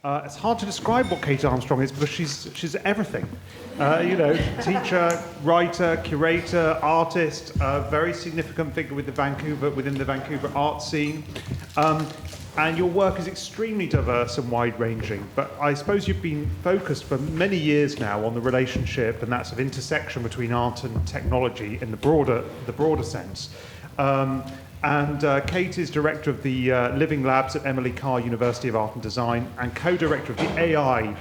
It's hard to describe what Kate Armstrong is because she's everything. Teacher, writer, curator, artist, very significant figure within the Vancouver art scene. And your work is extremely diverse and wide-ranging, but I suppose you've been focused for many years now on the relationship and that sort of intersection between art and technology in the broader sense. Kate is director of the Living Labs at Emily Carr University of Art and Design and co-director of the AI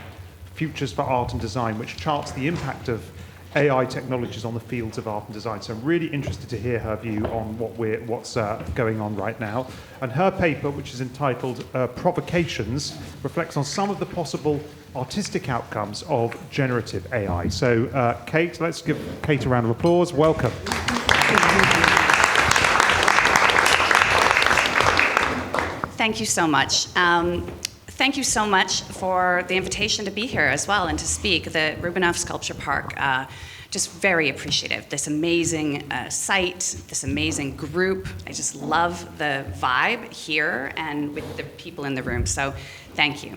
Futures for Art and Design, which charts the impact of AI technologies on the fields of art and design. So I'm really interested to hear her view on what's going on right now. And her paper, which is entitled Provocations, reflects on some of the possible artistic outcomes of generative AI. So Kate, let's give Kate a round of applause. Welcome. Thank you so much. Thank you so much for the invitation to be here as well and to speak. The Rubinoff Sculpture Park, just very appreciative. This amazing site, this amazing group. I just love the vibe here and with the people in the room, so thank you.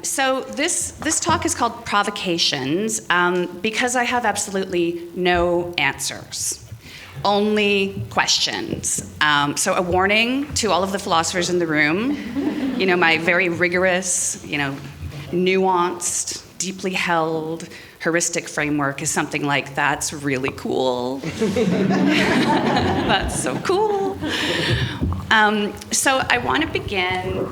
So this talk is called Provocations because I have absolutely no answers. Only questions. So a warning to all of the philosophers in the room, my very rigorous, nuanced, deeply held, heuristic framework is something like, that's really cool. That's so cool. So I want to begin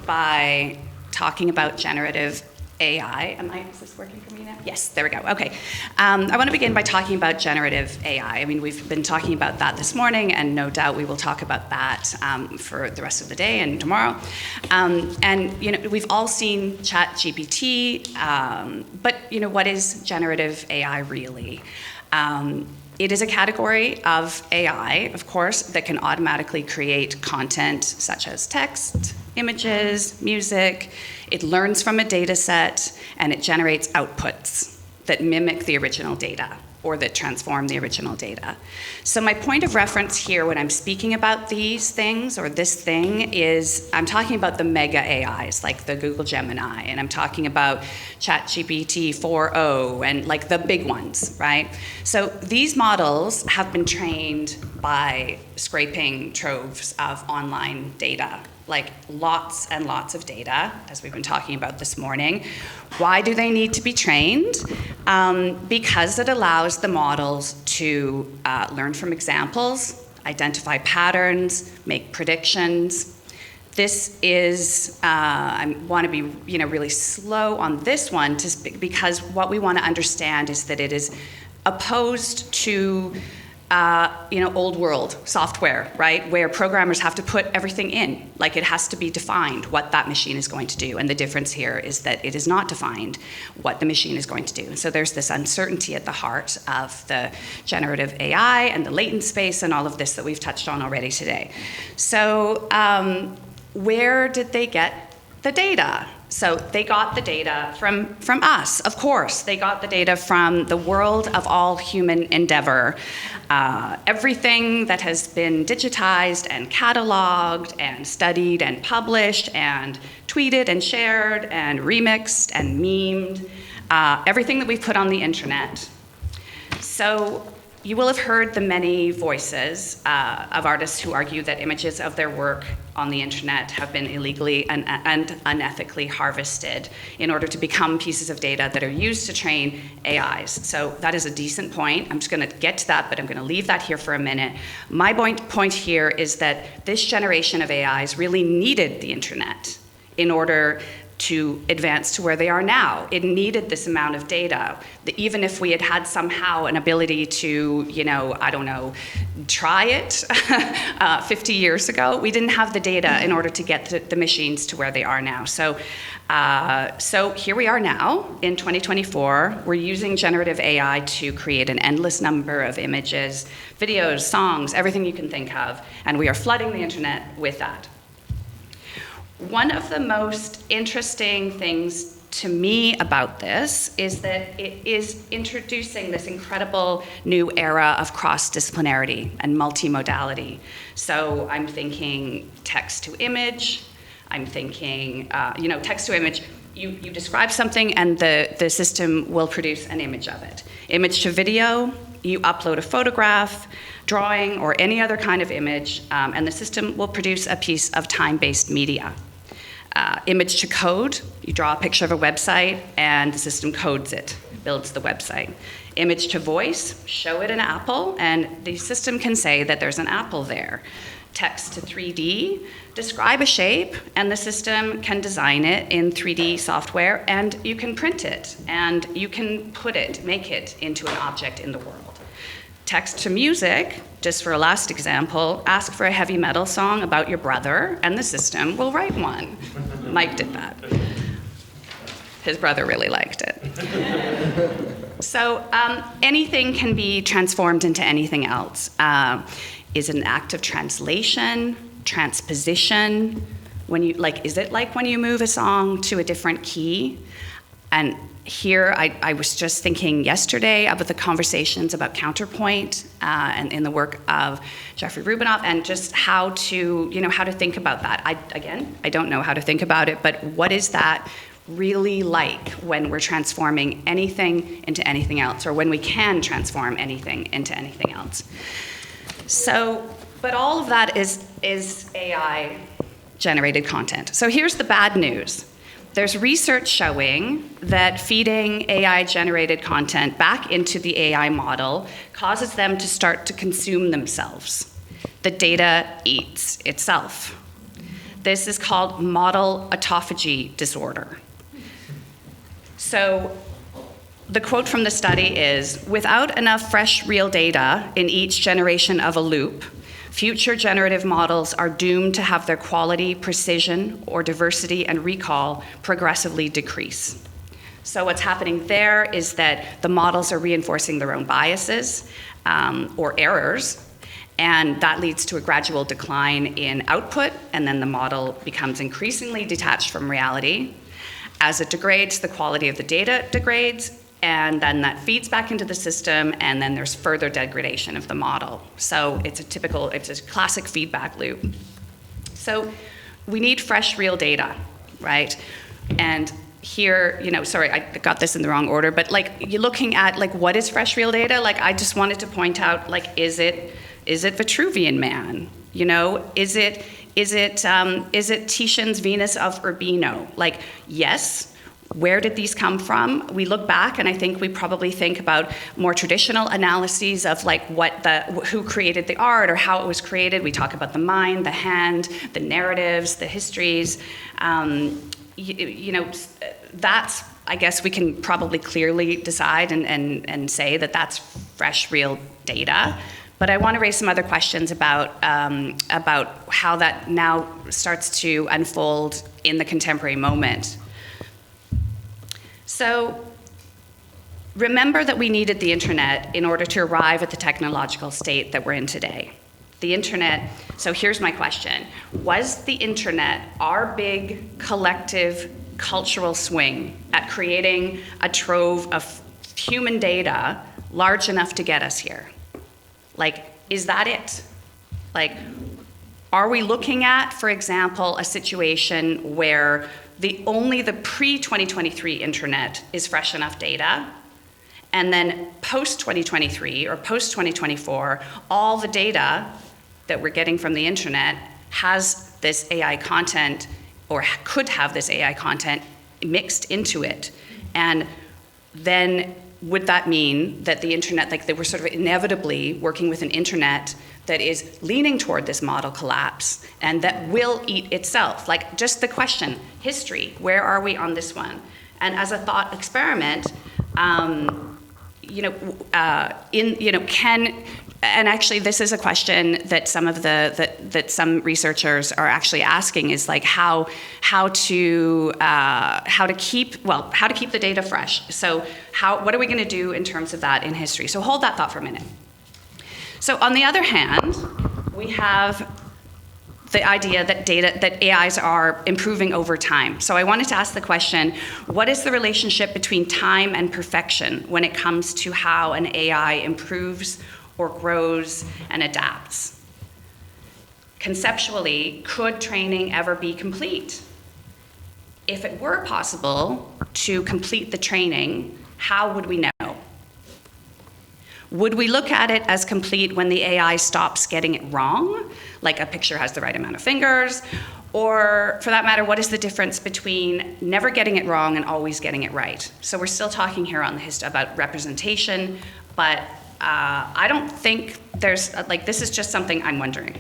by talking about generative AI. Is this working for me now? Yes, there we go. Okay. I want to begin by talking about generative AI. I mean, we've been talking about that this morning, and no doubt we will talk about that for the rest of the day and tomorrow. We've all seen ChatGPT, but what is generative AI really? It is a category of AI, of course, that can automatically create content such as text, images, music. It learns from a data set, and it generates outputs that mimic the original data or that transform the original data. So my point of reference here when I'm speaking about these things or this thing is I'm talking about the mega AIs like the Google Gemini, and I'm talking about ChatGPT 4.0 and like the big ones, right? So these models have been trained by scraping troves of online data, like lots and lots of data, as we've been talking about this morning. Why do they need to be trained? Because it allows the models to learn from examples, identify patterns, make predictions. This is, I want to be really slow on this one because what we want to understand is that it is opposed to old world software, right? Where programmers have to put everything in, like it has to be defined what that machine is going to do. And the difference here is that it is not defined what the machine is going to do. And so there's this uncertainty at the heart of the generative AI and the latent space and all of this that we've touched on already today. So where did they get the data? So they got the data from us, of course. They got the data from the world of all human endeavor. Everything that has been digitized and cataloged and studied and published and tweeted and shared and remixed and memed, everything that we've put on the internet. So you will have heard the many voices of artists who argue that images of their work on the internet have been illegally and unethically harvested in order to become pieces of data that are used to train AIs. So that is a decent point. I'm just going to get to that, but I'm going to leave that here for a minute. My point here is that this generation of AIs really needed the internet in order to advance to where they are now. It needed this amount of data. Even if we had had somehow an ability to, try it 50 years ago, we didn't have the data in order to get the machines to where they are now. So here we are now in 2024. We're using generative AI to create an endless number of images, videos, songs, everything you can think of, and we are flooding the internet with that. One of the most interesting things to me about this is that it is introducing this incredible new era of cross-disciplinarity and multimodality. So I'm thinking text to image, I'm thinking, text to image. You describe something and the system will produce an image of it. Image to video, you upload a photograph, drawing, or any other kind of image, and the system will produce a piece of time-based media. Image to code, you draw a picture of a website and the system codes it, builds the website. Image to voice, show it an apple, and the system can say that there's an apple there. Text to 3D, describe a shape, and the system can design it in 3D software, and you can print it, and you can make it into an object in the world. Text to music, just for a last example, ask for a heavy metal song about your brother, and the system will write one. Mike did that. His brother really liked it. So anything can be transformed into anything else. Is it an act of translation, transposition? Is it like when you move a song to a different key? And here, I was just thinking yesterday about the conversations about counterpoint and in the work of Jeffrey Rubinoff, and just how to think about that. I don't know how to think about it, but what is that really like when we're transforming anything into anything else, or when we can transform anything into anything else? So, but all of that is AI-generated content. So here's the bad news. There's research showing that feeding AI-generated content back into the AI model causes them to start to consume themselves. The data eats itself. This is called model autophagy disorder. So the quote from the study is, without enough fresh, real data in each generation of a loop, future generative models are doomed to have their quality, precision, or diversity and recall progressively decrease. So what's happening there is that the models are reinforcing their own biases or errors, and that leads to a gradual decline in output, and then the model becomes increasingly detached from reality. As it degrades, the quality of the data degrades, and then that feeds back into the system, and then there's further degradation of the model. So it's a classic feedback loop. So we need fresh, real data, right? And here, sorry, I got this in the wrong order, but you're looking at what is fresh, real data? I just wanted to point out, is it Vitruvian Man? Is it Titian's Venus of Urbino? Yes. Where did these come from? We look back, and I think we probably think about more traditional analyses of who created the art or how it was created. We talk about the mind, the hand, the narratives, the histories. That's, I guess we can probably clearly decide and say that that's fresh, real data. But I want to raise some other questions about how that now starts to unfold in the contemporary moment. So remember that we needed the internet in order to arrive at the technological state that we're in today. The internet, so here's my question. Was the internet our big collective cultural swing at creating a trove of human data large enough to get us here? Is that it? Are we looking at, for example, a situation where only the pre-2023 internet is fresh enough data, and then post-2023 or post-2024, all the data that we're getting from the internet has this AI content, or could have this AI content mixed into it. And then would that mean that the internet, that we're sort of inevitably working with an internet that is leaning toward this model collapse and that will eat itself? Just the question, history, where are we on this one? And as a thought experiment, and actually this is a question that some researchers are actually asking, is how to keep the data fresh. So what are we going to do in terms of that in history? So hold that thought for a minute. So on the other hand, we have the idea that AIs are improving over time. So I wanted to ask the question, what is the relationship between time and perfection when it comes to how an AI improves or grows and adapts? Conceptually, could training ever be complete? If it were possible to complete the training, how would we know? Would we look at it as complete when the AI stops getting it wrong, like a picture has the right amount of fingers? Or, for that matter, what is the difference between never getting it wrong and always getting it right? So we're still talking here on the about representation, but I don't think there's, this is just something I'm wondering.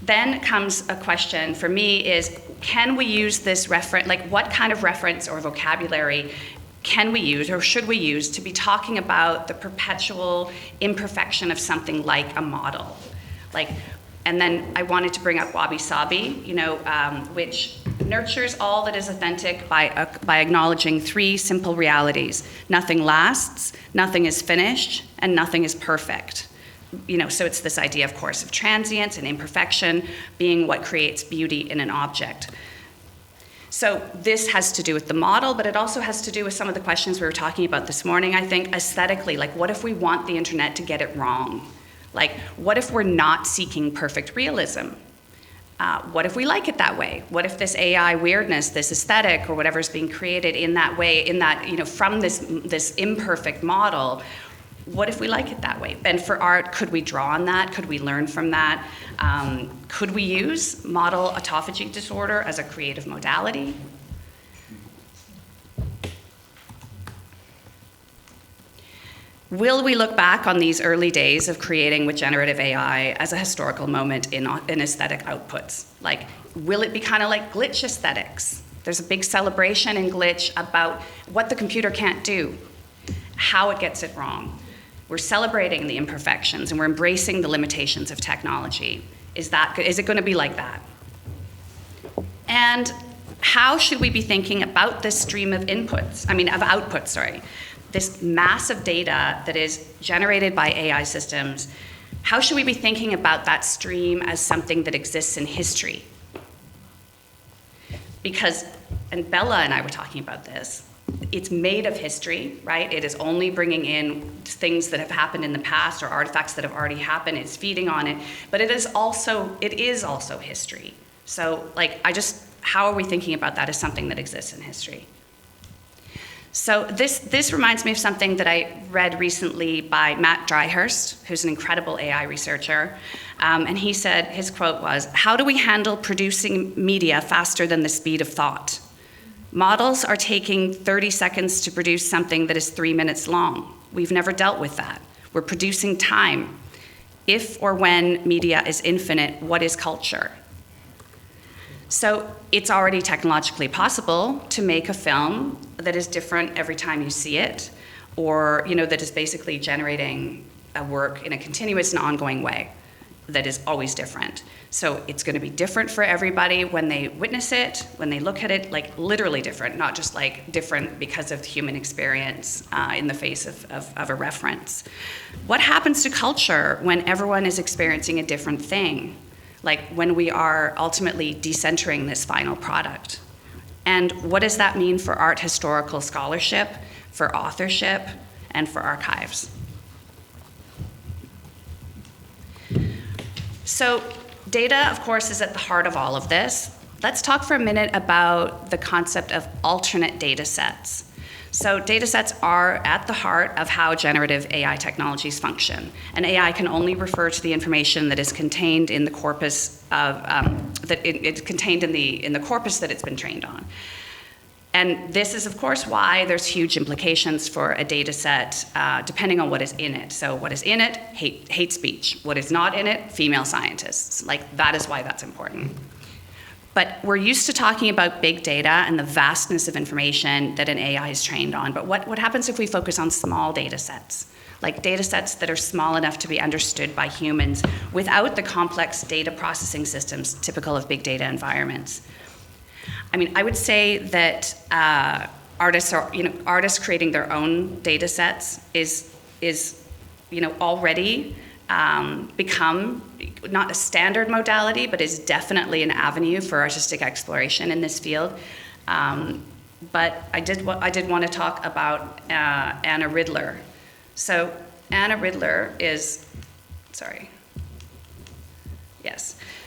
Then comes a question for me is, can we use this reference, what kind of reference or vocabulary can we use or should we use to be talking about the perpetual imperfection of something like a model? And then I wanted to bring up wabi-sabi, which nurtures all that is authentic by acknowledging 3 simple realities. Nothing lasts, nothing is finished, and nothing is perfect. So it's this idea, of course, of transience and imperfection being what creates beauty in an object. So this has to do with the model, but it also has to do with some of the questions we were talking about this morning, I think, aesthetically. What if we want the internet to get it wrong? What if we're not seeking perfect realism? What if we like it that way? What if this AI weirdness, this aesthetic, or whatever's being created in that way, from this imperfect model, what if we like it that way? And for art, could we draw on that? Could we learn from that? Could we use model autophagy disorder as a creative modality? Will we look back on these early days of creating with generative AI as a historical moment in aesthetic outputs? Will it be kind of like glitch aesthetics? There's a big celebration in glitch about what the computer can't do, how it gets it wrong. We're celebrating the imperfections and we're embracing the limitations of technology. Is it going to be like that? And how should we be thinking about this stream of outputs, this massive data that is generated by AI systems? How should we be thinking about that stream as something that exists in history? Because, and Bella and I were talking about this, it's made of history, right? It is only bringing in things that have happened in the past or artifacts that have already happened. It's feeding on it, but it is also history. So how are we thinking about that as something that exists in history? So this reminds me of something that I read recently by Matt Dryhurst, who's an incredible AI researcher. And he said, his quote was, "How do we handle producing media faster than the speed of thought? Models are taking 30 seconds to produce something that is 3 minutes long. We've never dealt with that. We're producing time. If or when media is infinite, what is culture?" So it's already technologically possible to make a film that is different every time you see it, or that is basically generating a work in a continuous and ongoing way that is always different. So it's going to be different for everybody when they witness it, when they look at it, literally different, not just different because of human experience in the face of a reference. What happens to culture when everyone is experiencing a different thing? When we are ultimately decentering this final product? And what does that mean for art historical scholarship, for authorship, and for archives? So data, of course, is at the heart of all of this. Let's talk for a minute about the concept of alternate data sets. So data sets are at the heart of how generative AI technologies function. And AI can only refer to the information that is contained in the corpus it's contained in the corpus that it's been trained on. And this is, of course, why there's huge implications for a data set depending on what is in it. So what is in it? Hate speech. What is not in it? Female scientists. That is why that's important. But we're used to talking about big data and the vastness of information that an AI is trained on. But what happens if we focus on small data sets? Data sets that are small enough to be understood by humans without the complex data processing systems typical of big data environments. I would say that artists creating their own data sets is already become not a standard modality, but is definitely an avenue for artistic exploration in this field. But I did want to talk about Anna Ridler. So Anna Ridler is,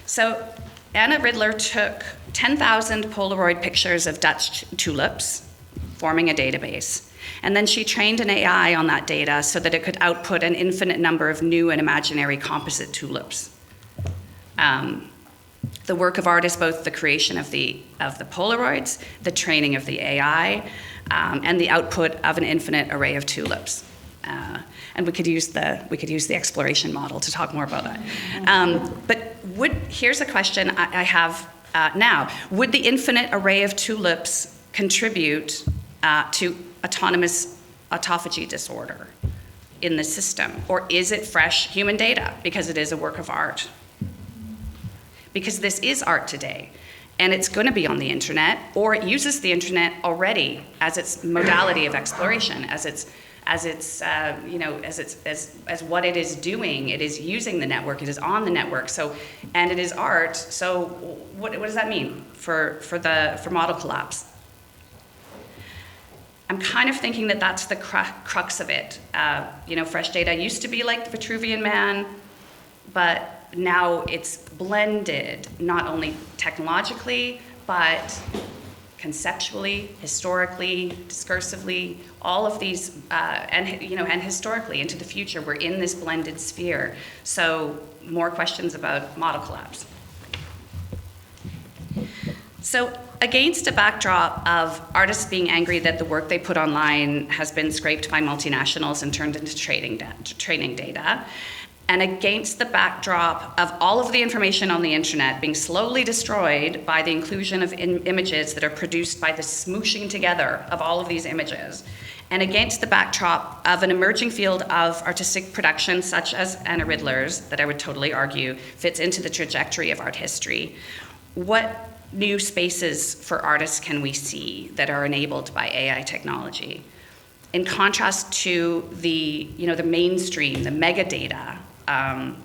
So Anna Riddler took 10,000 Polaroid pictures of Dutch tulips, forming a database. And then she trained an AI on that data so that it could output an infinite number of new and imaginary composite tulips. The work of art is both the creation of the Polaroids, the training of the AI, and the output of an infinite array of tulips. And we could use the exploration model to talk more about that. But here's a question I have now. Would the infinite array of tulips contribute to autonomous autophagy disorder in the system? Or is it fresh human data because it is a work of art? Because this is art today, and it's going to be on the internet, or it uses the internet already as its modality of exploration, as what it is doing. It is using the network. It is on the network. So, and it is art. So, what does that mean for model collapse? I'm kind of thinking that that's the crux of it. Fresh data used to be like the Vitruvian Man, but now it's blended, not only technologically, but conceptually, historically, discursively, all of these, and historically into the future. We're in this blended sphere. So more questions about model collapse. So against a backdrop of artists being angry that the work they put online has been scraped by multinationals and turned into training data, and against the backdrop of all of the information on the internet being slowly destroyed by the inclusion of images that are produced by the smooshing together of all of these images, and against the backdrop of an emerging field of artistic production such as Anna Riddler's, that I would totally argue fits into the trajectory of art history, what new spaces for artists can we see that are enabled by AI technology? In contrast to the mainstream, the megadata,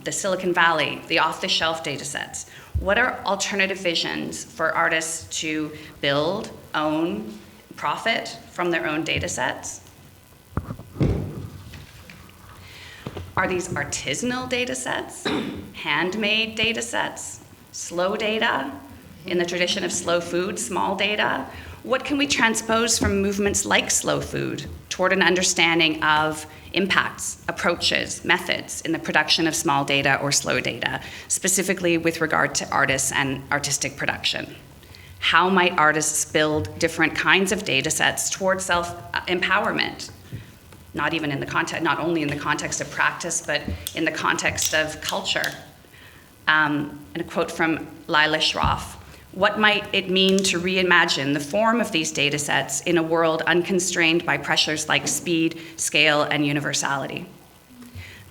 the Silicon Valley, the off-the-shelf data sets, what are alternative visions for artists to build, own, profit from their own data sets? Are these artisanal data sets, handmade data sets, slow data, in the tradition of slow food, small data? What can we transpose from movements like slow food toward an understanding of impacts, approaches, methods in the production of small data or slow data, specifically with regard to artists and artistic production? How might artists build different kinds of data sets toward self-empowerment? Not only in the context of practice, but in the context of culture. And a quote from Lila Schroff: "What might it mean to reimagine the form of these data sets in a world unconstrained by pressures like speed, scale, and universality?"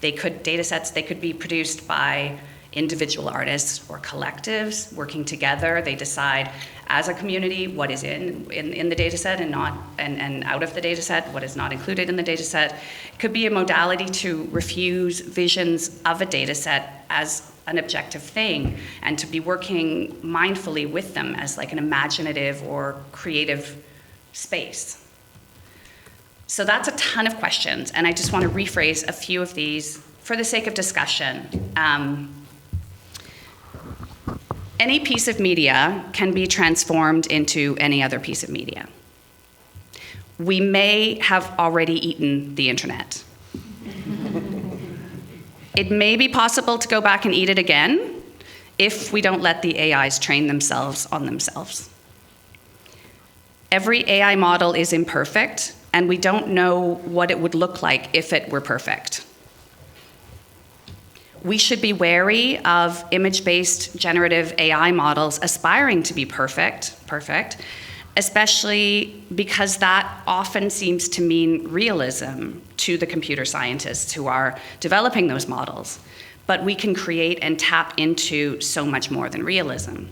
Data sets could be produced by individual artists or collectives working together. They decide as a community what is in the data set and out of the data set, what is not included in the data set. It could be a modality to refuse visions of a data set as an objective thing, and to be working mindfully with them as like an imaginative or creative space. So that's a ton of questions, and I just want to rephrase a few of these for the sake of discussion. Any piece of media can be transformed into any other piece of media. We may have already eaten the internet. It may be possible to go back and eat it again if we don't let the AIs train themselves on themselves. Every AI model is imperfect, and we don't know what it would look like if it were perfect. We should be wary of image-based generative AI models aspiring to be perfect, especially because that often seems to mean realism to the computer scientists who are developing those models. But we can create and tap into so much more than realism.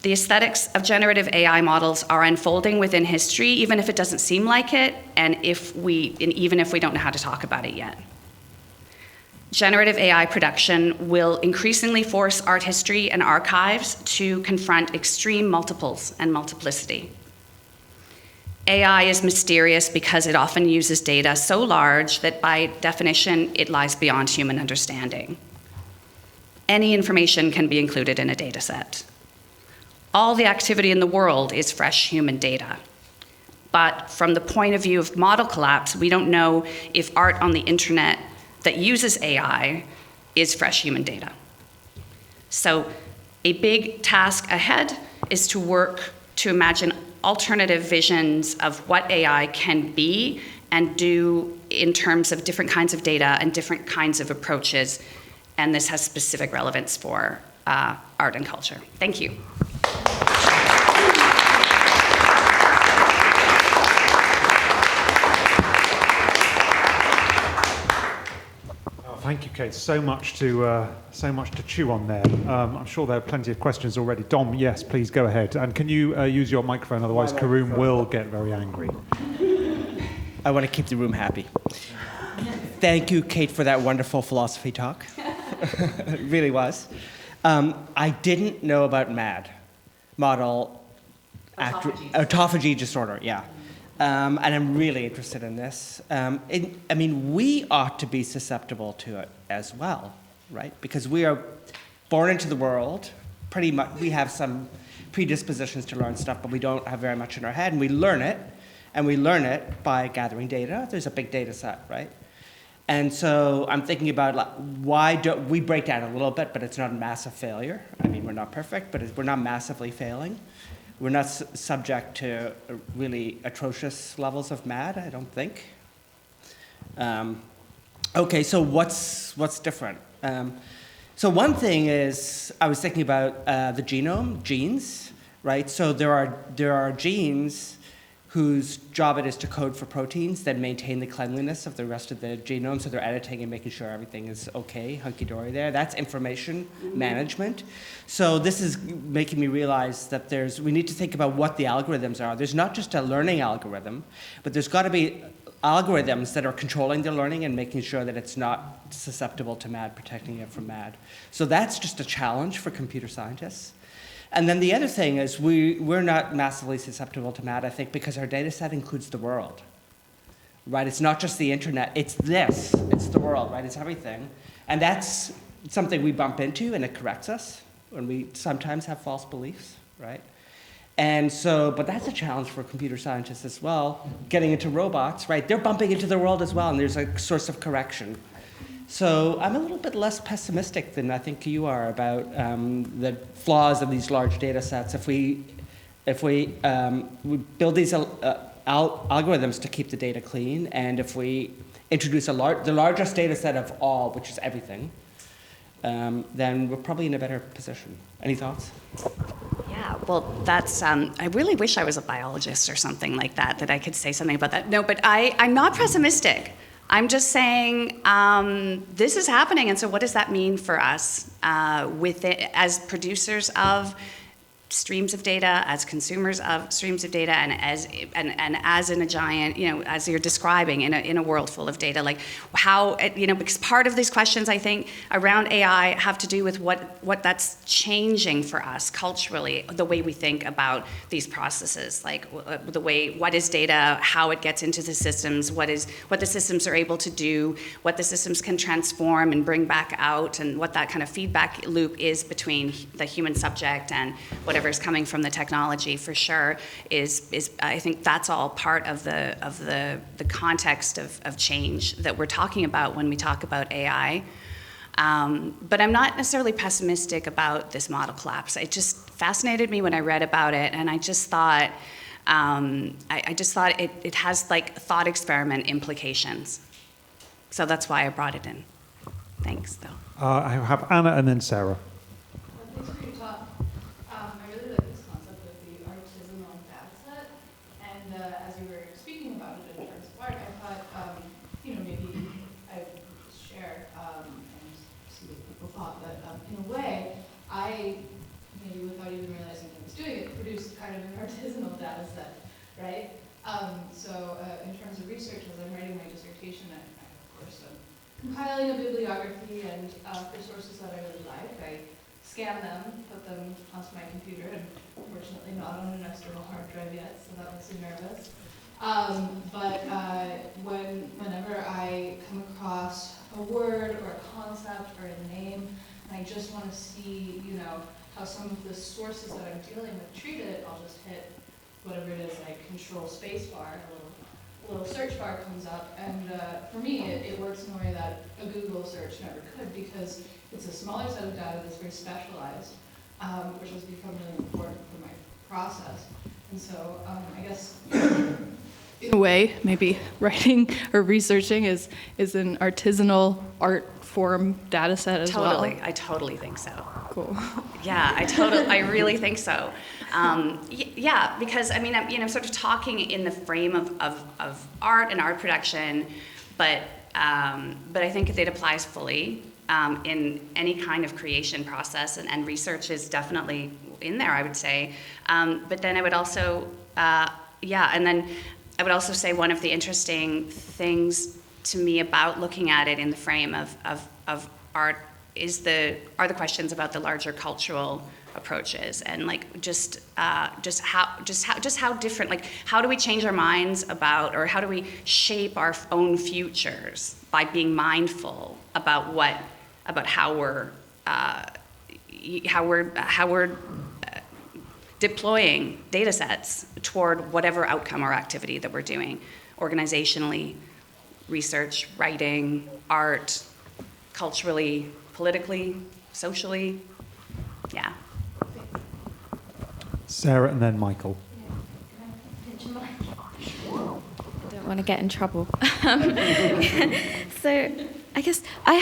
The aesthetics of generative AI models are unfolding within history, even if it doesn't seem like it, and even if we don't know how to talk about it yet. Generative AI production will increasingly force art history and archives to confront extreme multiples and multiplicity. AI is mysterious because it often uses data so large that by definition it lies beyond human understanding. any information can be included in a data set. All the activity in the world is fresh human data. But from the point of view of model collapse, we don't know if art on the internet that uses AI is fresh human data. So a big task ahead is to work to imagine alternative visions of what AI can be and do in terms of different kinds of data and different kinds of approaches. And this has specific relevance for art and culture. Thank you. Thank you, Kate. So much to chew on there. I'm sure there are plenty of questions already. Dom, yes, please go ahead. And can you use your microphone? Otherwise, Karoom will get very angry. I want to keep the room happy. Thank you, Kate, for that wonderful philosophy talk. It really was. I didn't know about MAD, model autophagy disorder. Yeah. And I'm really interested in this. I mean, we ought to be susceptible to it as well, right? Because we are born into the world, pretty much, we have some predispositions to learn stuff, but we don't have very much in our head, and we learn it by gathering data. There's a big data set, right? And so I'm thinking about, like, why don't we break down a little bit, but it's not a massive failure. I mean, we're not perfect, but we're not massively failing. We're not subject to really atrocious levels of MAD, I don't think. Okay, so what's different? So one thing is, I was thinking about the genome, genes, right? So there are genes whose job it is to code for proteins that maintain the cleanliness of the rest of the genome, so they're editing and making sure everything is okay, hunky-dory there. That's information management. So this is making me realize that we need to think about what the algorithms are. There's not just a learning algorithm, but there's got to be algorithms that are controlling the learning and making sure that it's not susceptible to MAD, protecting it from MAD. So that's just a challenge for computer scientists. And then the other thing is we're not massively susceptible to MAD, I think, because our data set includes the world, right? It's not just the internet, it's the world, right? It's everything. And that's something we bump into, and it corrects us when we sometimes have false beliefs, right? And so, but that's a challenge for computer scientists as well, getting into robots, right? They're bumping into the world as well, and there's a source of correction. So I'm a little bit less pessimistic than I think you are about the flaws of these large data sets. If we build these algorithms to keep the data clean, and if we introduce the largest data set of all, which is everything, then we're probably in a better position. Any thoughts? Yeah, well, that's, I really wish I was a biologist or something like that, that I could say something about that. No, but I'm not pessimistic. I'm just saying this is happening, and so what does that mean for us as producers of streams of data, as consumers of streams of data, and as in a giant, as you're describing in a world full of data, like how, because part of these questions I think around AI have to do with what that's changing for us culturally, the way we think about these processes, like what is data, how it gets into the systems, what the systems are able to do, what the systems can transform and bring back out, and what that kind of feedback loop is between the human subject and whatever is coming from the technology, for sure, is I think that's all part of the context of change that we're talking about when we talk about AI. But I'm not necessarily pessimistic about this model collapse. It just fascinated me when I read about it, and I just thought it has like thought experiment implications. So that's why I brought it in. Thanks, though. I have Anna and then Sarah. Thanks for your talk. I really like this concept of the artisanal data set. And as you were speaking about it in terms of art, I thought, maybe I would share and see what people thought. But in a way, I, maybe without even realizing I was doing it, produced kind of an artisanal data set, right? So in terms of research, as I'm writing my dissertation, I of course, compiling a bibliography, and for sources that I really like, I scan them, put them onto my computer, and unfortunately not on an external hard drive yet, so that makes me nervous. But whenever I come across a word or a concept or a name and I just want to see, how some of the sources that I'm dealing with treat it. I'll just hit whatever it is, like control space bar, a little search bar comes up, and for me, it works in a way that a Google search never could, because it's a smaller set of data that's very specialized, which has become really important for my process. And so I guess in a way, maybe writing or researching is an artisanal art form data set as well. Totally, I totally think so. Cool. Yeah, I really think so. Yeah, because I mean, I'm sort of talking in the frame of art and art production, but I think it applies fully in any kind of creation process, and research is definitely in there, I would say. But then I would also, and then I would also say one of the interesting things to me about looking at it in the frame of art are the questions about the larger cultural approaches, and like just how different, like how do we change our minds about, or how do we shape our own futures by being mindful about how we're deploying data sets toward whatever outcome or activity that we're doing, organizationally, research, writing, art, culturally, politically, socially. Yeah. Sarah and then Michael. I don't want to get in trouble. So I guess I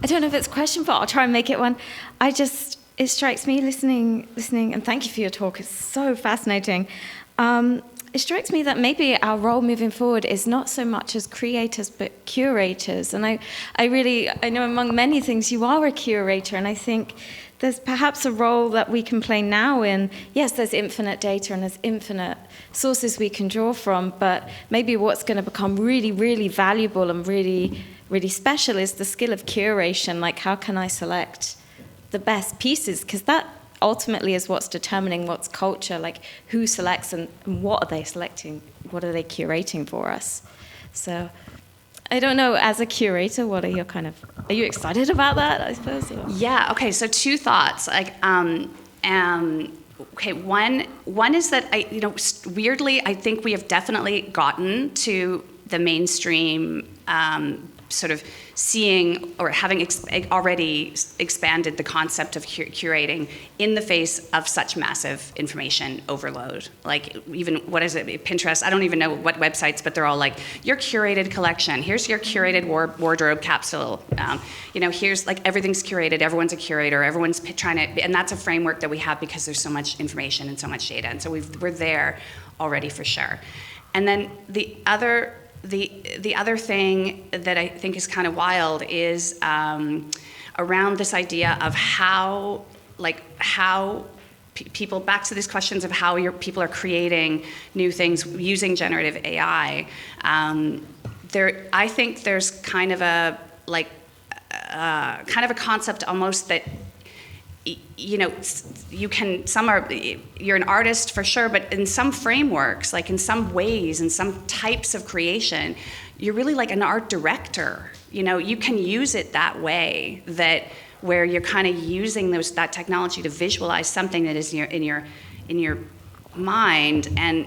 don't know if it's a question, but I'll try and make it one. It strikes me listening, and thank you for your talk, it's so fascinating. It strikes me that maybe our role moving forward is not so much as creators, but curators. And I know among many things you are a curator, and I think there's perhaps a role that we can play now in, yes, there's infinite data and there's infinite sources we can draw from, but maybe what's going to become really, really valuable and really, really special is the skill of curation. Like, how can I select the best pieces? Because that ultimately is what's determining what's culture, like who selects and what are they selecting, what are they curating for us. So I don't know, as a curator, what are your are you excited about that, I suppose? Or? Yeah, okay, so two thoughts. Okay, one is that weirdly, I think we have definitely gotten to the mainstream sort of seeing or having already expanded the concept of curating in the face of such massive information overload. Like, even, what is it, Pinterest? I don't even know what websites, but they're all like, your curated collection, here's your curated wardrobe capsule. Here's, like, everything's curated, everyone's a curator, everyone's trying to, and that's a framework that we have because there's so much information and so much data, and so we're there already for sure. And then the other thing that I think is kind of wild is around this idea of how people, back to these questions of how people are creating new things using generative AI. I think there's kind of a concept almost that, you're an artist for sure, but in some frameworks, like in some ways, in some types of creation, you're really like an art director. You can use it that way, where you're kind of using that technology to visualize something that is in your mind, and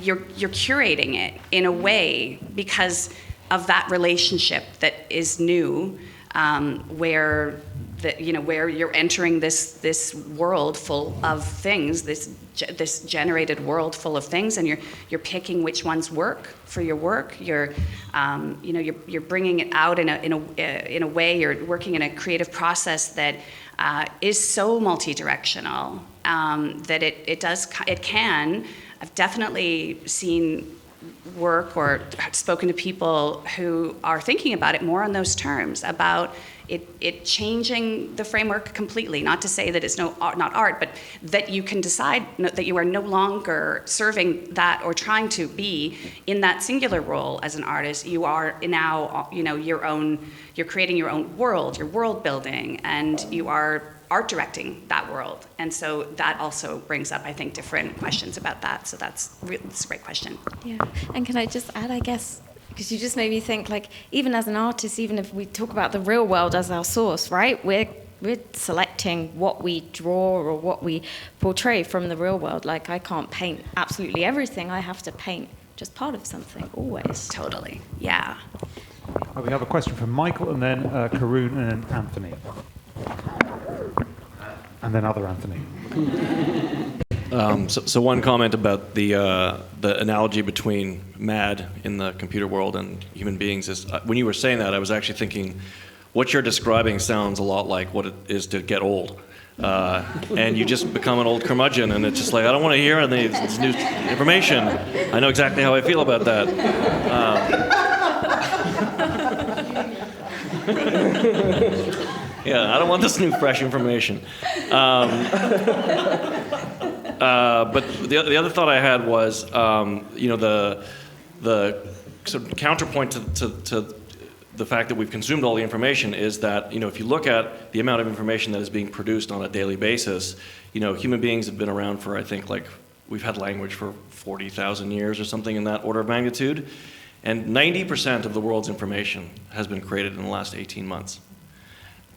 you're curating it in a way because of that relationship that is new, where you're entering this world full of things, this generated world full of things, and you're picking which ones work for your work. You're bringing it out in a way. You're working in a creative process that is so multi-directional that it can. I've definitely seen work or spoken to people who are thinking about it more on those terms, about it changing the framework completely. Not to say that it's not art, but that you can decide that you are no longer serving that or trying to be in that singular role as an artist. You are now, you're creating your own world, your world building, and you are art directing that world. And so that also brings up, I think, different questions about that. So that's a great question. Yeah, and can I just add, I guess, because you just made me think, like, even as an artist, even if we talk about the real world as our source, right? We're selecting what we draw or what we portray from the real world. Like, I can't paint absolutely everything. I have to paint just part of something, always. Totally, yeah. We have a question from Michael, and then Karun, and then Anthony. And then other Anthony. So one comment about the analogy between MAD in the computer world and human beings is, when you were saying that, I was actually thinking, what you're describing sounds a lot like what it is to get old. And you just become an old curmudgeon, and it's just like, I don't want to hear any this new information. I know exactly how I feel about that. Yeah, I don't want this new, fresh information. But the other thought I had was, the sort of counterpoint to the fact that we've consumed all the information is that, if you look at the amount of information that is being produced on a daily basis, human beings have been around for, I think, like, we've had language for 40,000 years or something in that order of magnitude, and 90% of the world's information has been created in the last 18 months.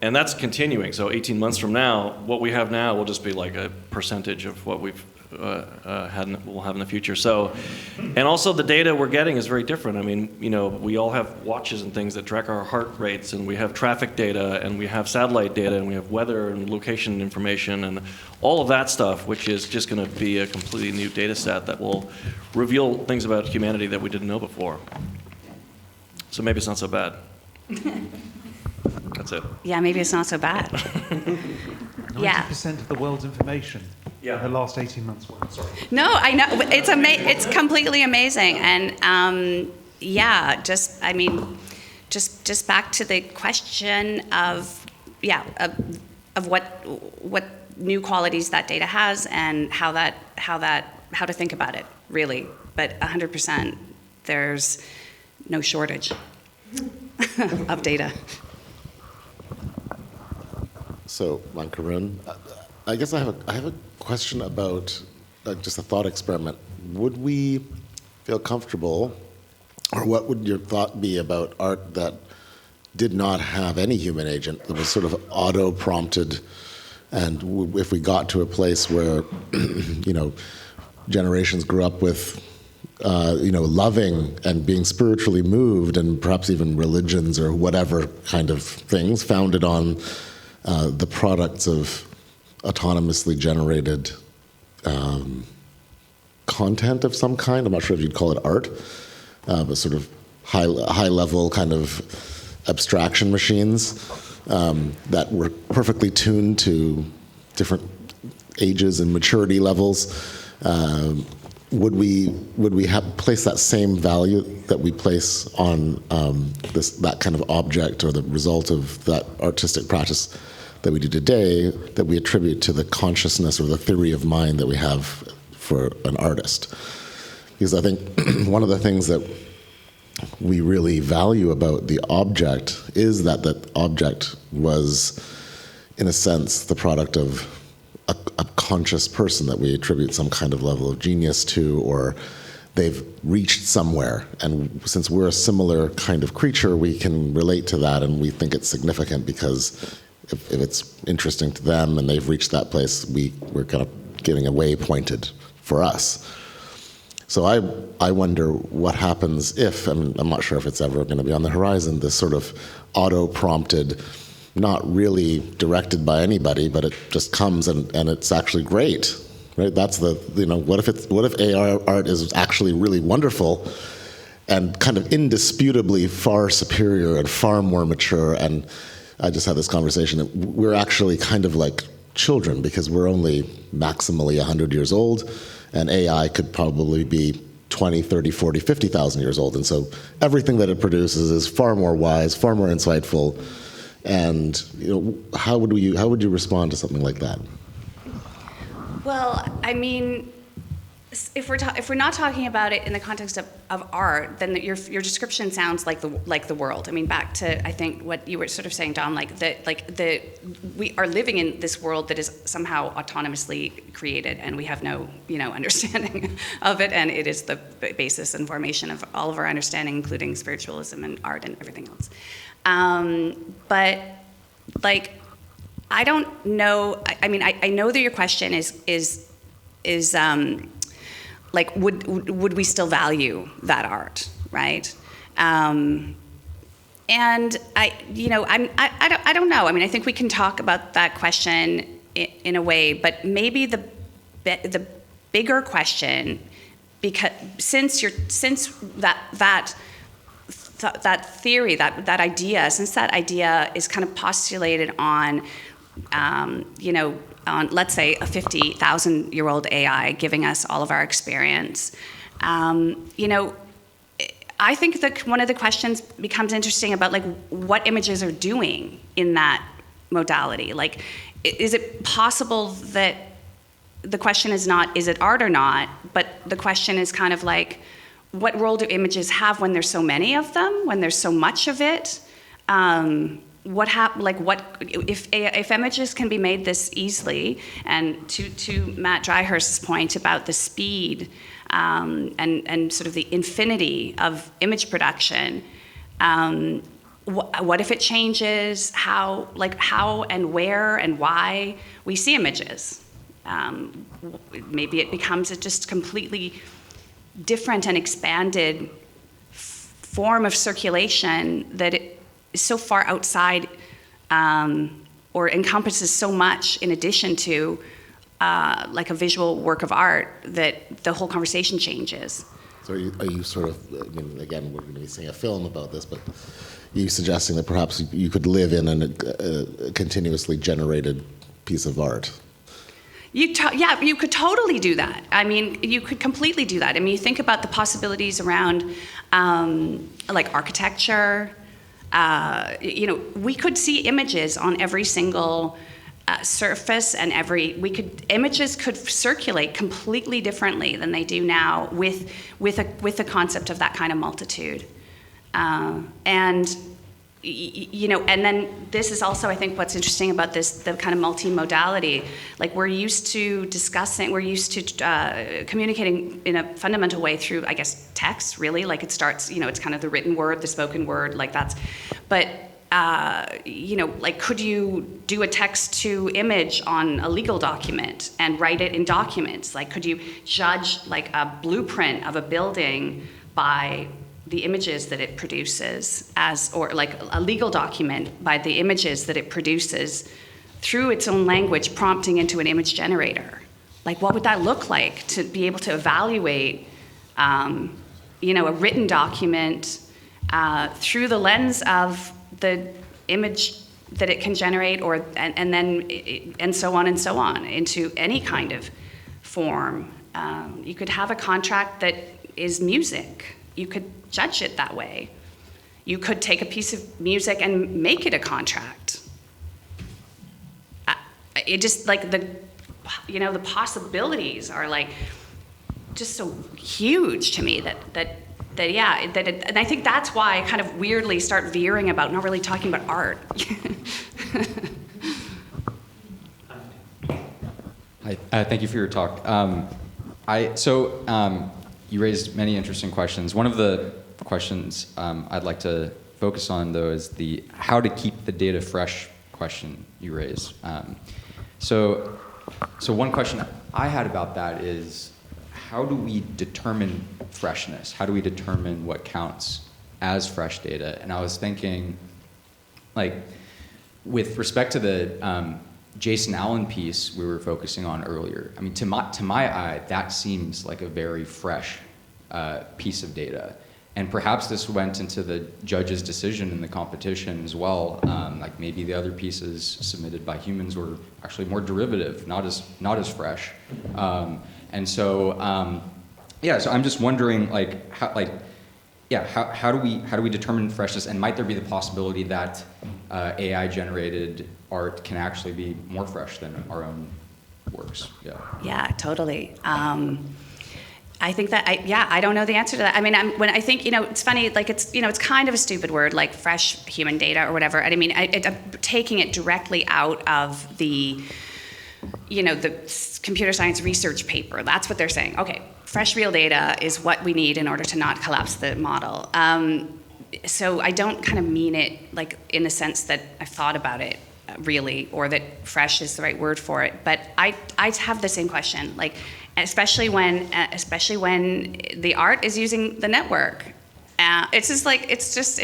And that's continuing. So 18 months from now, what we have now will just be like a percentage of what we'll have in the future. So, and also the data we're getting is very different. I mean, we all have watches and things that track our heart rates, and we have traffic data, and we have satellite data, and we have weather and location information, and all of that stuff, which is just going to be a completely new data set that will reveal things about humanity that we didn't know before. So maybe it's not so bad. That's it. Yeah, maybe it's not so bad. 90% of the world's information. Yeah. The last 18 months. Sorry. No, I know. It's completely amazing. And just back to the question of what new qualities that data has and how to think about it, really. But 100%, there's no shortage of data. So, I'm Karun. I guess I have a question about just a thought experiment. Would we feel comfortable, or what would your thought be about art that did not have any human agent, that was sort of auto-prompted, and if we got to a place where, generations grew up with, loving and being spiritually moved, and perhaps even religions or whatever kind of things founded on the products of autonomously generated content of some kind. I'm not sure if you'd call it art, but sort of high-level kind of abstraction machines that were perfectly tuned to different ages and maturity levels. Would we place that same value that we place on that kind of object or the result of that artistic practice that we do today, that we attribute to the consciousness or the theory of mind that we have for an artist? Because I think one of the things that we really value about the object is that that object was, in a sense, the product of a conscious person that we attribute some kind of level of genius to, or they've reached somewhere. And since we're a similar kind of creature, we can relate to that, and we think it's significant because if it's interesting to them and they've reached that place, we're kind of getting a way pointed for us. So I wonder what happens if, and I'm not sure if it's ever going to be on the horizon, this sort of auto-prompted, not really directed by anybody, but it just comes and it's actually great, right? That's what if AR art is actually really wonderful and kind of indisputably far superior and far more mature? And I just had this conversation that we're actually kind of like children because we're only maximally 100 years old, and AI could probably be 20, 30, 40, 50,000 years old. And so everything that it produces is far more wise, far more insightful. And how would you respond to something like that? Well, I mean, if we're not talking about it in the context of art, then your description sounds like the world. I mean, back to I think what you were sort of saying, Don, we are living in this world that is somehow autonomously created, and we have no understanding of it, and it is the basis and formation of all of our understanding, including spiritualism and art and everything else. But like, I don't know. I mean, I know that your question is like, would we still value that art, right? And I don't know. I mean, I think we can talk about that question in a way, but maybe the bigger question, because since that theory, that idea, since that idea is kind of postulated on, on, let's say, a 50,000-year-old AI giving us all of our experience, I think that one of the questions becomes interesting about like what images are doing in that modality. Like, is it possible that the question is not, is it art or not, but the question is kind of like, what role do images have when there's so many of them, when there's so much of it? If images can be made this easily, and to Matt Dryhurst's point about the speed and sort of the infinity of image production, what if it changes how and where and why we see images? Maybe it becomes a just completely different and expanded form of circulation that it is so far outside or encompasses so much in addition to like a visual work of art that the whole conversation changes. So are you sort of, I mean, again, we're going to be seeing a film about this, but are you suggesting that perhaps you could live in a continuously generated piece of art? Yeah, you could totally do that. I mean, you could completely do that. I mean, you think about the possibilities around like architecture. We could see images on every single surface, and images could circulate completely differently than they do now with the concept of that kind of multitude. And then this is also, I think, what's interesting about this, the kind of multimodality. Like, we're used to communicating in a fundamental way through, I guess, text, really. Like, it starts, it's kind of the written word, the spoken word, like that's, but, like, could you do a text to image on a legal document and write it in documents? Like, could you judge, like, a blueprint of a building by the images that it produces, or like a legal document by the images that it produces through its own language, prompting into an image generator? Like, what would that look like to be able to evaluate, a written document through the lens of the image that it can generate, and so on into any kind of form? You could have a contract that is music. You could judge it that way. You could take a piece of music and make it a contract. It just, like, the possibilities are, like, just so huge to me and I think that's why I kind of weirdly start veering about not really talking about art. Hi, thank you for your talk. You raised many interesting questions. One of the questions I'd like to focus on, though, is the how to keep the data fresh question you raised. So one question I had about that is, how do we determine freshness? How do we determine what counts as fresh data? And I was thinking, like, with respect to the Jason Allen piece we were focusing on earlier, I mean, to my eye, that seems like a very fresh piece of data. And perhaps this went into the judge's decision in the competition as well. Like, maybe the other pieces submitted by humans were actually more derivative, not as fresh. So I'm just wondering, how do we determine freshness? And might there be the possibility that AI-generated art can actually be more fresh than our own works? Yeah, totally. I think that I don't know the answer to that. I mean, when I think, it's funny, like it's kind of a stupid word, like fresh human data or whatever. And I mean, I'm taking it directly out of the computer science research paper. That's what they're saying. Okay, fresh real data is what we need in order to not collapse the model. So I don't kind of mean it like in the sense that I've thought about it really, or that fresh is the right word for it. But I have the same question, like especially when the art is using the network. It's just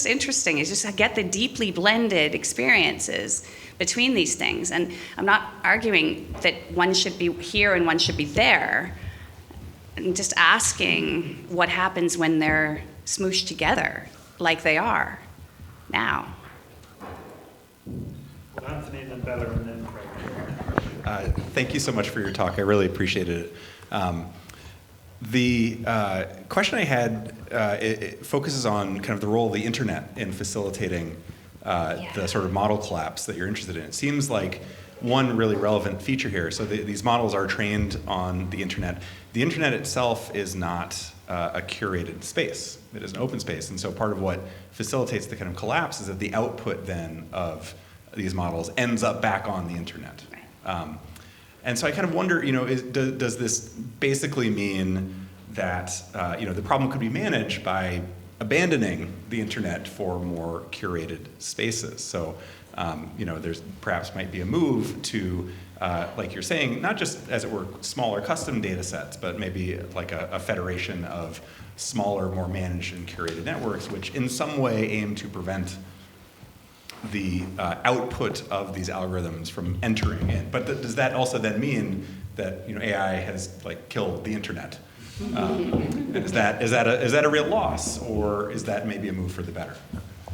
interesting. It's just I get the deeply blended experiences between these things, and I'm not arguing that one should be here and one should be there. I'm just asking what happens when they're smooshed together like they are now. Well, Anthony and then Bella and then Craig. Thank you so much for your talk. I really appreciated it. The question I had it focuses on kind of the role of the internet in facilitating the sort of model collapse that you're interested in. It seems like one really relevant feature here. So these models are trained on the internet. The internet itself is not a curated space. It is an open space. And so part of what facilitates the kind of collapse is that the output then of these models ends up back on the internet. Right. And so I kind of wonder, does this basically mean that the problem could be managed by abandoning the internet for more curated spaces? So there's perhaps might be a move to, like you're saying, not just as it were smaller custom data sets, but maybe like a federation of smaller, more managed and curated networks, which in some way aim to prevent the output of these algorithms from entering in. But does that also then mean that AI has like killed the internet? And is that a real loss, or is that maybe a move for the better?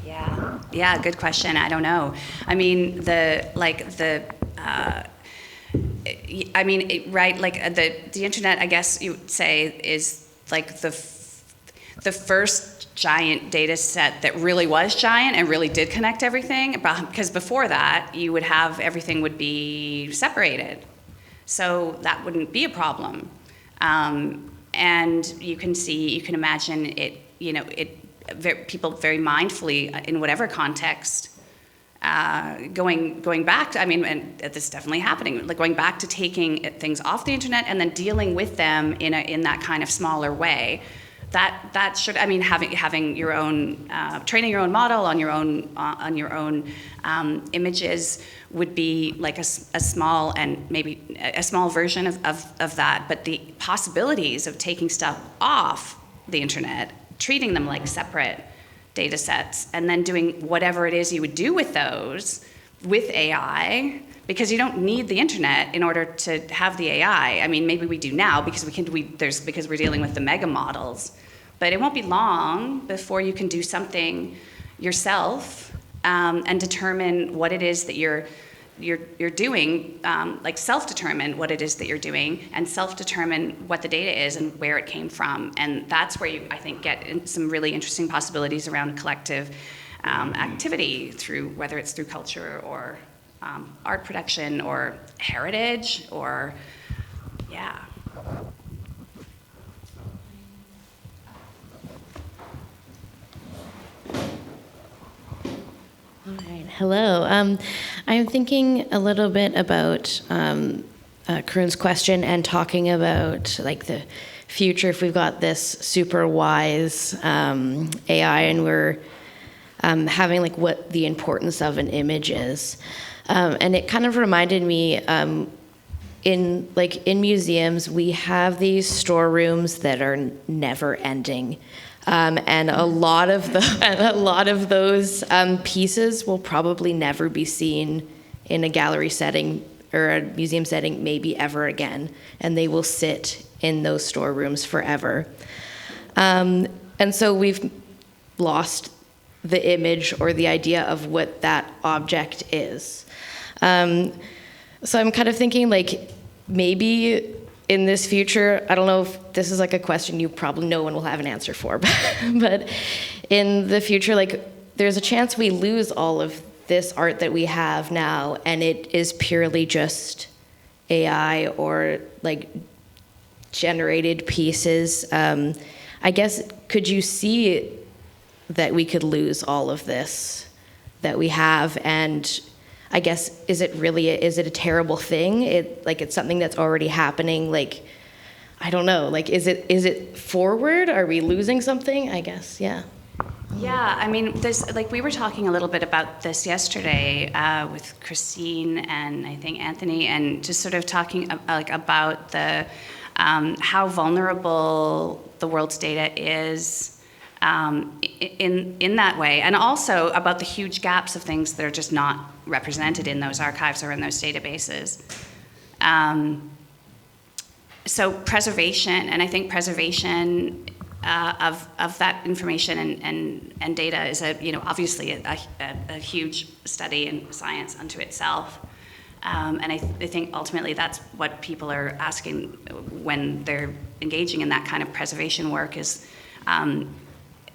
Yeah, good question. I don't know. I mean, the internet, I guess you would say, is like the first giant data set that really was giant and really did connect everything, because before that you would have everything would be separated, so that wouldn't be a problem. And you can imagine it, people very mindfully in whatever context, going back to, and this is definitely happening, like going back to taking things off the internet and then dealing with them in that kind of smaller way. That should, having your own, training your own model on your own images would be like a small, and maybe a small version of that. But the possibilities of taking stuff off the internet, treating them like separate data sets, and then doing whatever it is you would do with those with AI, because you don't need the internet in order to have the AI. I mean, maybe we do now because because we're dealing with the mega models, but it won't be long before you can do something yourself and determine what it is that you're doing, like self-determine what it is that you're doing, and self-determine what the data is and where it came from. And that's where you, I think, get some really interesting possibilities around collective activity, whether it's through culture or art production or heritage or, yeah. All right. Hello. I'm thinking a little bit about Karun's question and talking about like the future. If we've got this super wise AI and we're having like what the importance of an image is, and it kind of reminded me in museums we have these storerooms that are never ending. And a lot of those pieces will probably never be seen in a gallery setting or a museum setting, maybe ever again, and they will sit in those storerooms forever. And so we've lost the image or the idea of what that object is. So I'm kind of thinking like maybe in this future, I don't know if this is like a question no one will have an answer for, but in the future, like there's a chance we lose all of this art that we have now, and it is purely just AI or like generated pieces. I guess, could you see that we could lose all of this that we have? And I guess, is it a terrible thing? It's something that's already happening. Like, I don't know. Like, is it forward? Are we losing something? I guess, yeah. Yeah, I mean, we were talking a little bit about this yesterday with Christine and I think Anthony, and just sort of talking about the how vulnerable the world's data is in that way, and also about the huge gaps of things that are just not represented in those archives or in those databases. So preservation, and I think preservation of that information and data is obviously a huge study in science unto itself. And I think ultimately that's what people are asking when they're engaging in that kind of preservation work is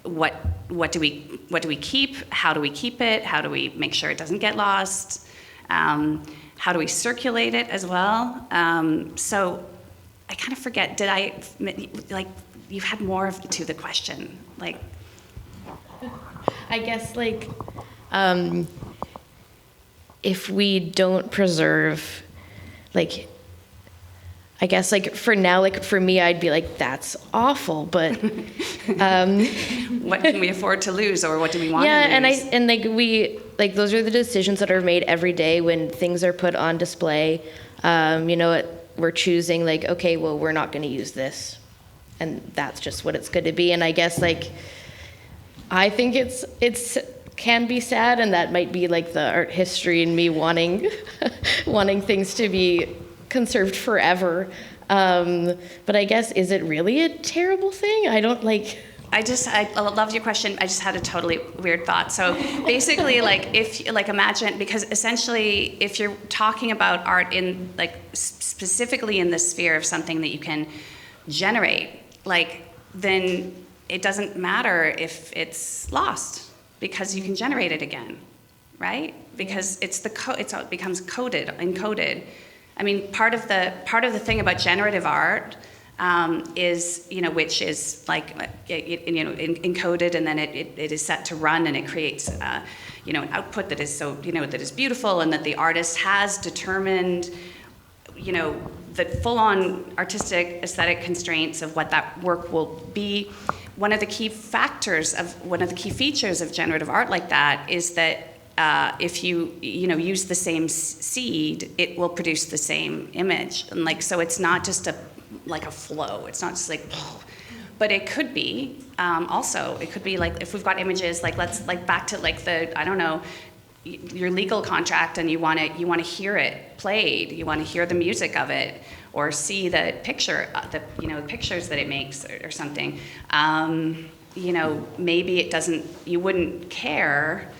what do we keep? How do we keep it? How do we make sure it doesn't get lost? How do we circulate it as well? So I kind of forget, you had more to the question, I guess, if we don't preserve, I guess, for now, for me, I'd be like, that's awful, but... what can we afford to lose, or what do we want to lose? And those are the decisions that are made every day when things are put on display. We're choosing, okay, well, we're not going to use this. And that's just what it's going to be. And I guess, I think it's can be sad, and that might be the art history and me wanting things to be conserved forever. But I guess, is it really a terrible thing? I don't I loved your question. I just had a totally weird thought. So basically, if imagine, because essentially, if you're talking about art in specifically in the sphere of something that you can generate, then it doesn't matter if it's lost, because you can generate it again, right? Because it becomes encoded. I mean, part of the thing about generative art is, which is encoded, and then it is set to run, and it creates an output that is that is beautiful, and that the artist has determined the full-on artistic aesthetic constraints of what that work will be. One of the key features of generative art like that is that if you use the same seed, it will produce the same image, and so it's not just a flow. It's not just but it could be also. It could be if we've got images let's back to the I don't know, your legal contract, and you want to hear it played, you want to hear the music of it, or see the picture, the pictures that it makes, or something. Maybe it doesn't. You wouldn't care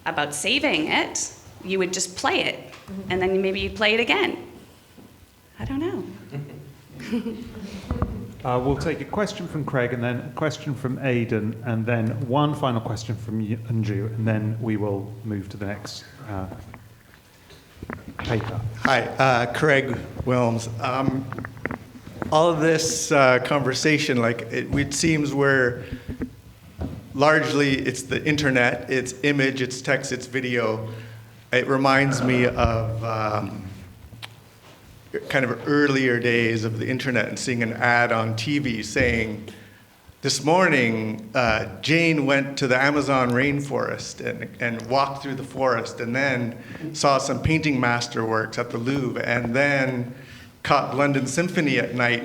about saving it. You would just play it, and then maybe you'd play it again. I don't know. We'll take a question from Craig, and then a question from Aidan, and then one final question from Anju, and then we will move to the next paper. Hi, Craig Wilms. All of this conversation, it seems we're largely, it's the internet, it's image, it's text, it's video. It reminds me of kind of earlier days of the internet and seeing an ad on TV saying, this morning, Jane went to the Amazon rainforest and walked through the forest, and then saw some painting masterworks at the Louvre, and then caught London Symphony at night,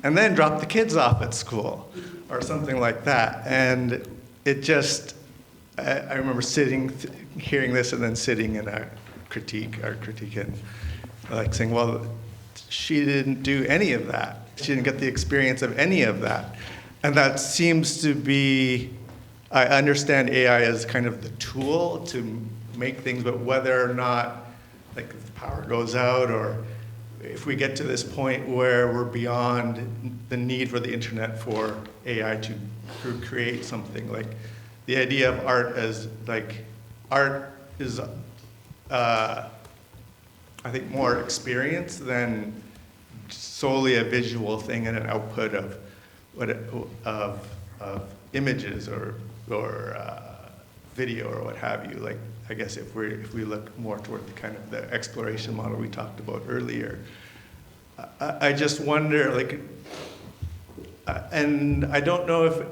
and then dropped the kids off at school, or something like that. And it just, I remember hearing this, and then sitting in a critique, and saying, well, she didn't do any of that. She didn't get the experience of any of that. And that seems to be, I understand AI as kind of the tool to make things, but whether or not if the power goes out, or if we get to this point where we're beyond the need for the internet for AI to create something, the idea of art as art is I think more experience than solely a visual thing and an output of images or video or what have you. Like, I guess if we look more toward the kind of the exploration model we talked about earlier, I just wonder, like, and I don't know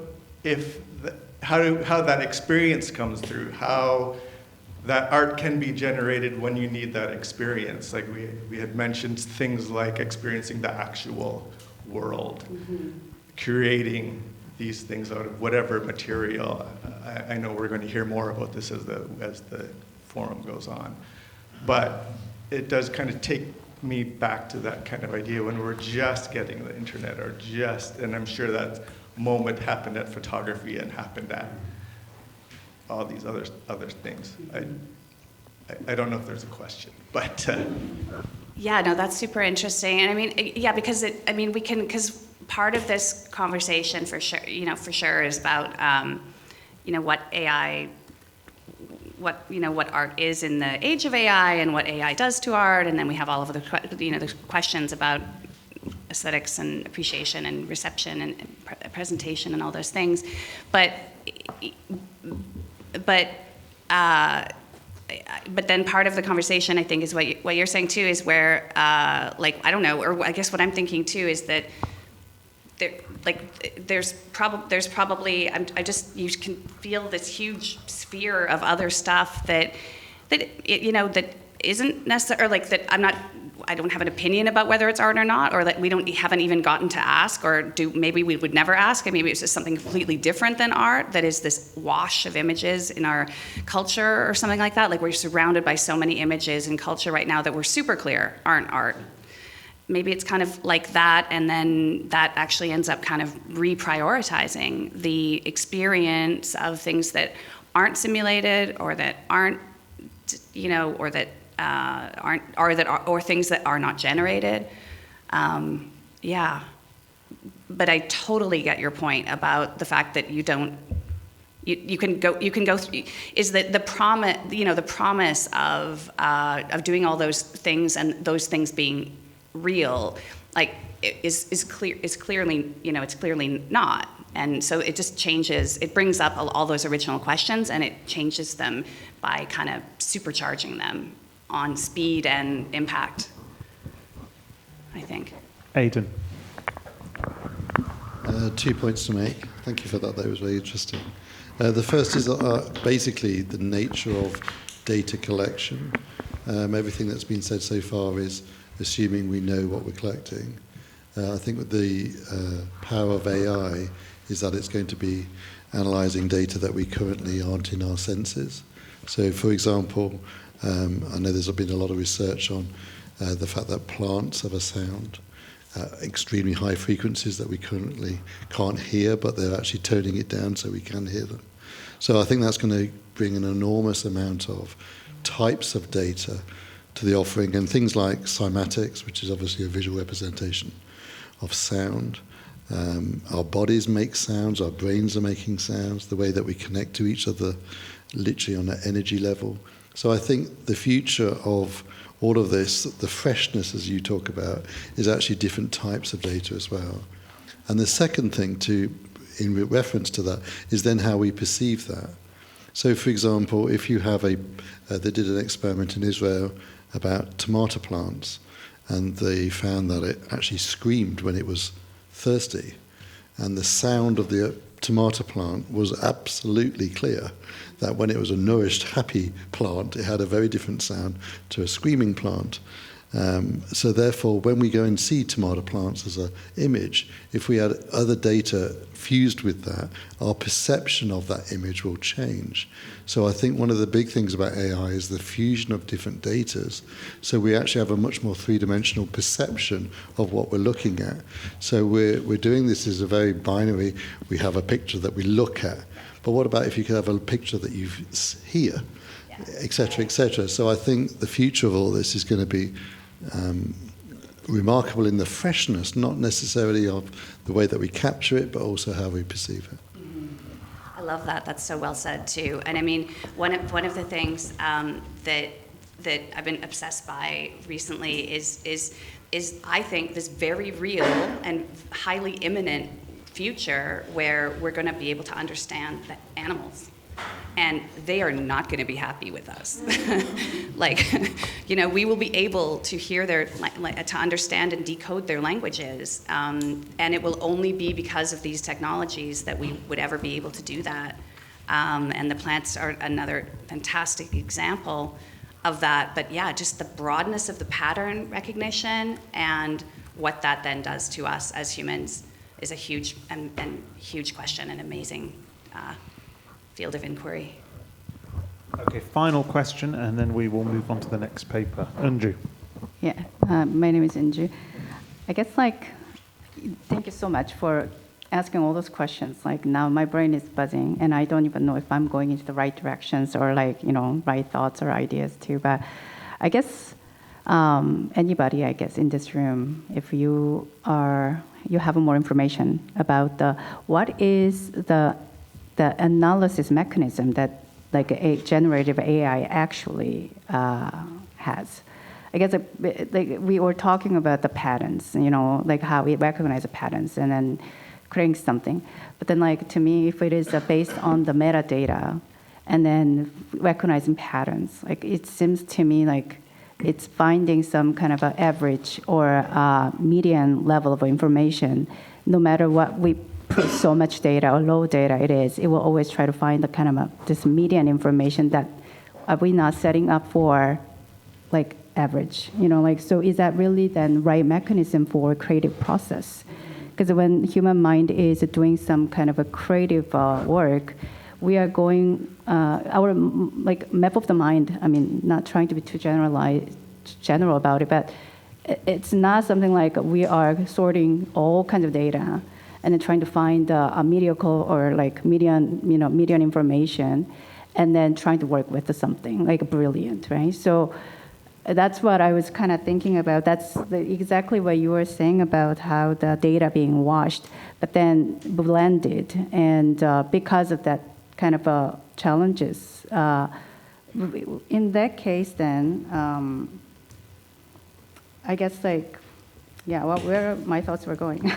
how that experience comes through, how that art can be generated when you need that experience. Like we had mentioned things like experiencing the actual world, creating these things out of whatever material. I know we're going to hear more about this as the forum goes on, but it does kind of take me back to that kind of idea when we're just getting the internet, and I'm sure that moment happened at photography and happened at all these other things. I don't know if there's a question, but yeah, no, that's super interesting. And I mean, yeah, because because part of this conversation for sure is about what AI, what art is in the age of AI and what AI does to art, and then we have all of the questions about aesthetics and appreciation and reception and presentation and all those things, but then part of the conversation, I think, is what you're saying too, is where I don't know, or I guess what I'm thinking too is that there's probably you can feel this huge sphere of other stuff that isn't necessary, or like that I don't have an opinion about whether it's art or not, or that we haven't even gotten to ask, or maybe we would never ask, and maybe it's just something completely different than art that is this wash of images in our culture or something like that. Like, we're surrounded by so many images in culture right now that we're super clear aren't art. Maybe it's kind of like that, and then that actually ends up kind of reprioritizing the experience of things that aren't simulated, or that aren't, or that or things that are not generated. Yeah, but I totally get your point about the fact that you can go through, is that the promise of doing all those things and those things being real, like, is clearly it's clearly not. And so it just changes, it brings up all those original questions, and it changes them by kind of supercharging them on speed and impact, I think. Aidan. 2 points to make. Thank you for that. That was very interesting. The first is basically the nature of data collection. Everything that's been said so far is assuming we know what we're collecting. I think with the power of AI is that it's going to be analyzing data that we currently aren't in our senses. So, for example, I know there's been a lot of research on the fact that plants have a sound, extremely high frequencies that we currently can't hear, but they're actually toning it down so we can hear them. So I think that's going to bring an enormous amount of types of data to the offering, and things like cymatics, which is obviously a visual representation of sound. Our bodies make sounds, our brains are making sounds, the way that we connect to each other, literally on an energy level. So I think the future of all of this, the freshness as you talk about, is actually different types of data as well. And the second thing in reference to that is then how we perceive that. So, for example, if you have they did an experiment in Israel about tomato plants, and they found that it actually screamed when it was thirsty, and the sound of the tomato plant was absolutely clear, that when it was a nourished, happy plant, it had a very different sound to a screaming plant. So therefore, when we go and see tomato plants as an image, if we had other data fused with that, our perception of that image will change. So I think one of the big things about AI is the fusion of different datas. So we actually have a much more three-dimensional perception of what we're looking at. So we're doing this as a very binary, we have a picture that we look at. But what about if you could have a picture that you hear, et cetera, et cetera. So I think the future of all this is going to be remarkable in the freshness, not necessarily of the way that we capture it, but also how we perceive it. I love that. That's so well said too. And I mean, one of the things that I've been obsessed by recently is is, I think, this very real and highly imminent future where we're going to be able to understand the animals. And they are not going to be happy with us. Like, we will be able to hear to understand and decode their languages. And it will only be because of these technologies that we would ever be able to do that. And the plants are another fantastic example of that. But yeah, just the broadness of the pattern recognition and what that then does to us as humans is a huge and huge question, and amazing field of inquiry. Okay, final question, and then we will move on to the next paper. Anju. Yeah, my name is Anju. I guess, thank you so much for asking all those questions. Like, now my brain is buzzing, and I don't even know if I'm going into the right directions or, right thoughts or ideas too. But I guess anybody, in this room, if you have more information about what is the analysis mechanism that a generative AI actually has. I guess we were talking about the patterns, how we recognize the patterns and then creating something. But then to me, if it is based on the metadata and then recognizing patterns, it seems to me like it's finding some kind of an average or median level of information. No matter what we put so much data or low data it will always try to find the kind of this median information that are we not setting up for average, so is that really then right mechanism for creative process? Because when human mind is doing some kind of a creative work, we are going, our map of the mind, not trying to be too general about it, but it's not something like we are sorting all kinds of data and then trying to find a mediocre or median information, and then trying to work with something brilliant, right? So that's what I was kind of thinking about. That's exactly what you were saying about how the data being washed, but then blended, and because of that kind of challenges. In that case, then I guess where my thoughts were going.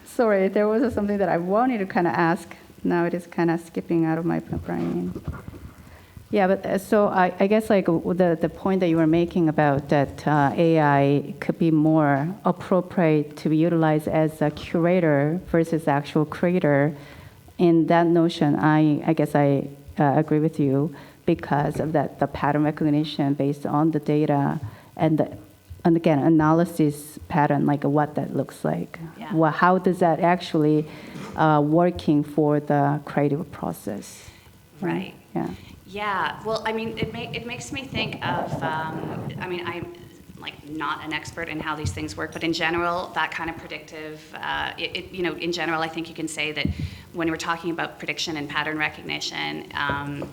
Sorry, there was something that I wanted to kind of ask. Now it is kind of skipping out of my brain. Yeah, but so I guess the point that you were making about that AI could be more appropriate to be utilized as a curator versus actual creator. In that notion, I guess I agree with you because of that the pattern recognition based on the data and again, analysis pattern, what that looks like. Yeah. Well, how does that actually working for the creative process? Right. Yeah. Yeah. Well, it makes me think of. I'm not an expert in how these things work, but in general, that kind of predictive. In general, I think you can say that when we're talking about prediction and pattern recognition,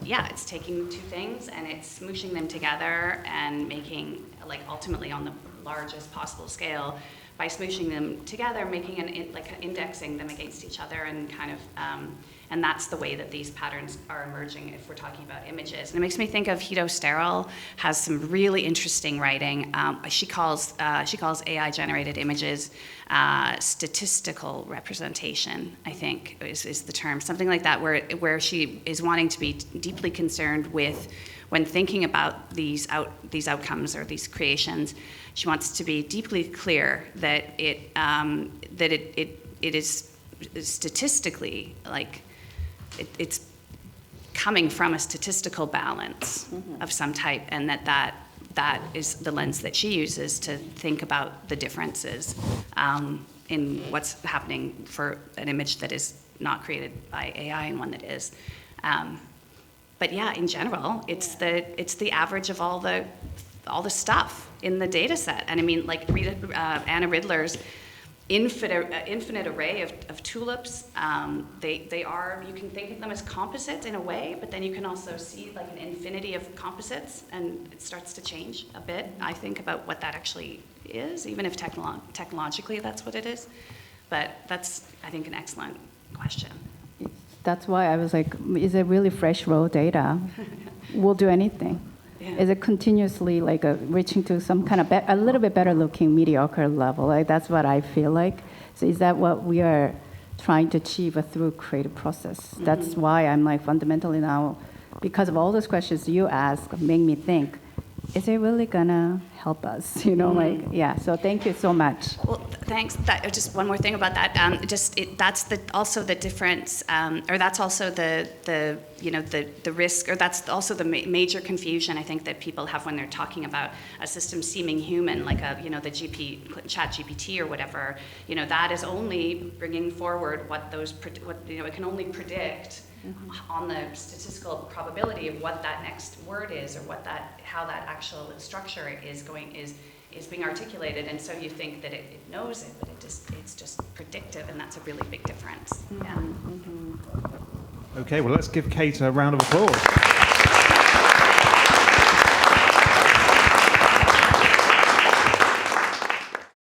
it's taking two things and it's smooshing them together and making, ultimately on the largest possible scale, by smooshing them together, making indexing them against each other, and kind of, and that's the way that these patterns are emerging if we're talking about images. And it makes me think of Hito Sterol, has some really interesting writing. She calls AI-generated images statistical representation, I think is the term, something like that, where she is wanting to be deeply concerned with, when thinking about these outcomes or these creations, she wants to be deeply clear that it is statistically it's coming from a statistical balance of some type, and that is the lens that she uses to think about the differences in what's happening for an image that is not created by AI and one that is. But yeah, in general, it's the average of all the stuff in the data set. And Anna Ridler's infinite array of tulips, they are, you can think of them as composites in a way, but then you can also see an infinity of composites, and it starts to change a bit, I think, about what that actually is, even if technologically that's what it is. But that's, I think, an excellent question. That's why I was is it really fresh raw data? We'll do anything. Yeah. Is it continuously like reaching to some kind of a little bit better looking mediocre level? Like that's what I feel like. So is that what we are trying to achieve through creative process? Mm-hmm. That's why I'm like fundamentally now, because of all those questions you ask, make me think, is it really gonna help us? You know, like, yeah. So thank you so much. Well, thanks. Just one more thing about that. That's also the difference, or that's also the risk, or that's also the major confusion I think that people have when they're talking about a system seeming human, like the Chat GPT or whatever. That is only bringing forward what it can only predict. On the statistical probability of what that next word is, or how that actual structure is being articulated, and so you think that it knows it, but it's just predictive, and that's a really big difference. Yeah. Okay, well, let's give Kate a round of applause.